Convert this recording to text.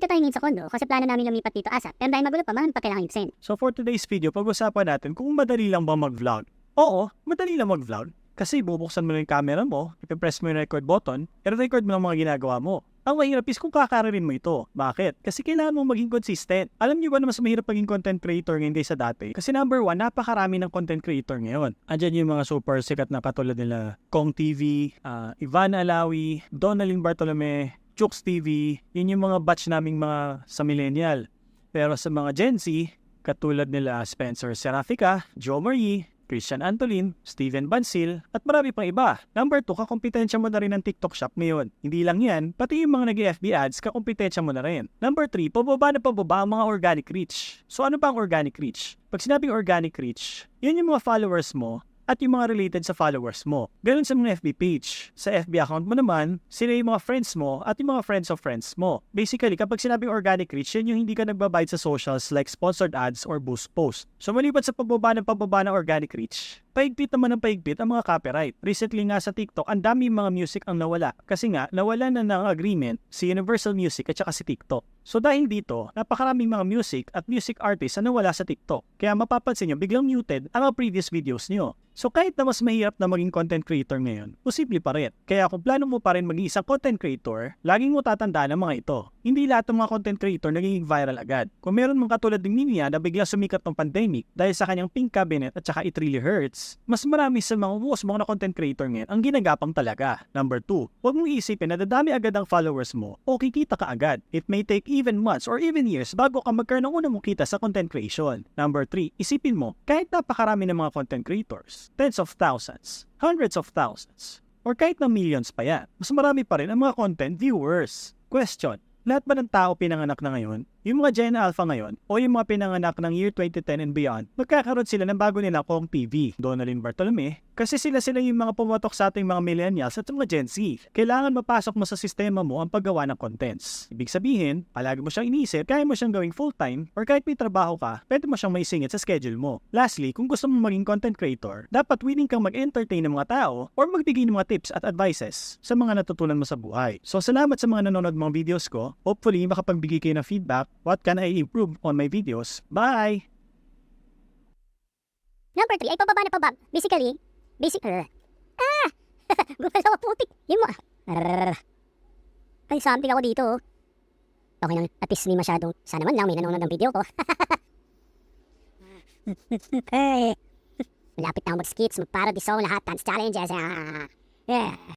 tayo ngayon sa condo kasi plano namin lumipat dito ASAP. Pero dahil magulo pa, marami pa kailangan ibsin. So for today's video, pag-usapan natin kung madali lang ba mag-vlog. Oo, madali lang mag-vlog. Kasi bubuksan mo na yung camera mo, ipipress mo yung record button, i-record mo ng mga ginagawa mo. Ang mahirap is kung kakararin mo ito. Bakit? Kasi kailangan mong maging consistent. Alam niyo ba na mas mahirap maging content creator ngayon kaysa dati? Kasi number one, napakarami ng content creator ngayon. Andyan yung mga super sikat na katulad nila Kong TV, Ivan Alawi, Donalyn Bartolome, Chooks TV. Yun yung mga batch naming mga sa millennial. Pero sa mga Gen Z, katulad nila Spencer Serafica, Joe Marie, Christian Antolin, Steven Bansil, at marami pang iba. Number 2, kakompetensya mo na rin ng TikTok Shop ngayon. Hindi lang yan, pati yung mga nag-FB ads, kakompetensya mo na rin. Number 3, pababa na pababa ang mga organic reach. So ano ba ang organic reach? Pag sinabing organic reach, yun yung mga followers mo at yung mga related sa followers mo. Ganun sa mga FB page. Sa FB account mo naman, sila yung mga friends mo at yung mga friends of friends mo. Basically, kapag sinabing organic reach, yan yung hindi ka nagbabayad sa socials like sponsored ads or boost post. So maliban sa pababa ng organic reach, paigpit naman ng paigpit ang mga copyright. Recently nga sa TikTok, ang dami mga music ang nawala. Kasi nga, nawala na ng agreement si Universal Music at saka si TikTok. So dahil dito, napakaraming mga music at music artists na nawala sa TikTok. Kaya mapapansin nyo, biglang muted ang mga previous videos nyo. So kahit na mas mahirap na maging content creator ngayon, posible pa rin. Kaya kung plano mo pa rin maging isang content creator, laging mo tatandaan ang mga ito. Hindi lahat ng mga content creator nagiging viral agad. Kung meron mong katulad ng Ninia na biglang sumikat ng pandemic dahil sa kanyang Pink Cabinet at saka It Really Hurts, mas marami sa mga mga na content creator ngayon ang ginagapang talaga. Number 2, huwag mong isipin na dadami agad ang followers mo o kikita ka agad. It may take even months or even years bago ka magkaroon ng unang mong kita sa content creation. Number 3, isipin mo, kahit napakarami ng mga content creators, tens of thousands, hundreds of thousands, or kahit na millions pa yan, mas marami pa rin ang mga content viewers. Question, lahat ba ng tao pinanganak na ngayon? Yung mga Gen Alpha ngayon o yung mga pinanganak ng year 2010 and beyond, magkakaroon sila ng bago nila Kong TV, Donalyn Bartolome, kasi sila yung mga pumatok sa ating mga millennials at mga Gen Z. Kailangan mapasok mo sa sistema mo ang paggawa ng contents. Ibig sabihin, palagi mo siyang iniisip, kaya mo siyang gawing full-time, or kahit may trabaho ka, pwede mo siyang maisingit sa schedule mo. Lastly, kung gusto mo maging content creator, dapat willing kang mag-entertain ng mga tao or magbigay ng mga tips at advices sa mga natutunan mo sa buhay. So salamat sa mga nanonood mga videos ko. Hopefully, makapagbigay kayo ng feedback. What can I improve on my videos? Bye! Number 3 ay pababa na pababa. Basically, gumalaw ang putik. Yun mo. Ay, something ako dito. Okay lang, at least hindi masyadong. Sana man lang may nanonood ng video ko. Hey. Malapit na ako mag-skits, mag-parody song, lahat, dance challenges. Yeah.